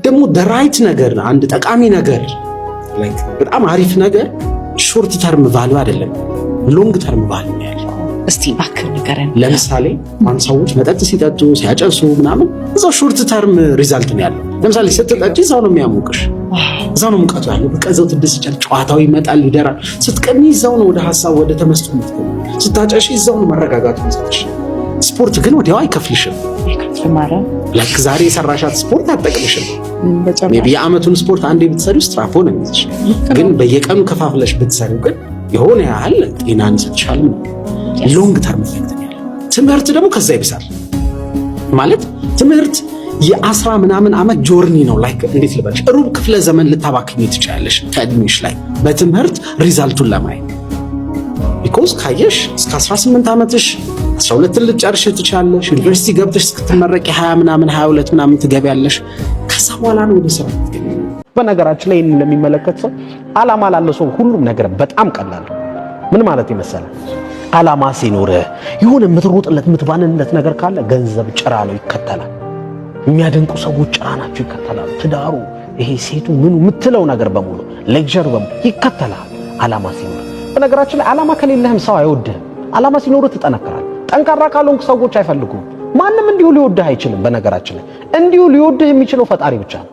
ደግሞ ራይት ነገር አንድ ጠቃሚ ነገር ላይክ በጣም አሪፍ ነገር ሾርት ተርም ቫልዩ አይደለም ሎንግ ተርም ቫልዩ ነው ያለው። እስቲ እባክህ ንገረን። ለምሳሌ ማን ሰዎች መጠጥ ሲጠጡ ሲያጨሱ ምናምን እዛው ሾርት ተርም ሪዛልት ነው ያለው። ለምሳሌ ስትጠጪ እዛው ነው የሚያሞቅሽ፣ እዛው ነው ሙቀቱ ያለው። በቃ እዛው ትደስቻለሽ፣ ጨዋታው ይመጣል ይደራል። ስትቀሚ እዛው ነው ወደ ሐሳብ ወደ ተመስጦ የምትገቢ። ስታጨሺ እዛው ነው መረጋጋቱ ይሰጥሽ። ስፖርት ግን ወዲያው አይከፍልሽም። ላይክ ዛሬ የሰራሻት ስፖርት አትጠቅምሽም። ሜቢ የዓመቱን ስፖርት አንዴ ብትሰሪው ስትራፖ ነው የሚይዝሽ። ግን በየቀኑ ከፋፍለሽ ብትሰሪው ግን የሆነ ያህል ጤናን ይሰጥሻል። ሎንግ ተርም ኢፌክት ነው ያለው። ትምህርት ደግሞ ከዛ ይብሳል። ማለት ትምህርት የ10 ምናምን ዓመት ጆርኒ ነው። ላይክ እንዴት ልበልሽ፣ ሩብ ክፍለ ዘመን ልታባክኝ ትችላለሽ ከእድሜሽ ላይ በትምህርት ሪዛልቱን ለማየት። ቢኮዝ ካየሽ እስከ 18 ዓመትሽ 12 ልትጨርሽ ትችላለሽ። ዩኒቨርሲቲ ገብተሽ እስክትመረቂ 20 ምናምን 22 ምናምን ትገቢያለሽ። ከዛ በኋላ ነው ወደ ስራ ትገቢ። በነገራችን ላይ ይሄን ለሚመለከት ሰው ዓላማ ላለው ሰው ሁሉም ነገር በጣም ቀላል ነው። ምን ማለት ይመስላል? ዓላማ ሲኖርህ የሆነ የምትሮጥለት የምትባንለት ነገር ካለ ገንዘብ ጭራ ነው ይከተላል። የሚያደንቁ ሰዎች ጭራ ናቸው ይከተላሉ። ትዳሩ፣ ይሄ ሴቱ፣ ምኑ የምትለው ነገር በሙሉ ሌክቸር በሙሉ ይከተላል ዓላማ ሲኖር። በነገራችን ላይ ዓላማ ከሌለህም ሰው አይወድህም። ዓላማ ሲኖርህ ትጠነክራለህ። ጠንካራ ካልሆንክ ሰዎች አይፈልጉም። ማንም እንዲሁ ሊወድህ አይችልም። በነገራችን ላይ እንዲሁ ሊወድህ የሚችለው ፈጣሪ ብቻ ነው።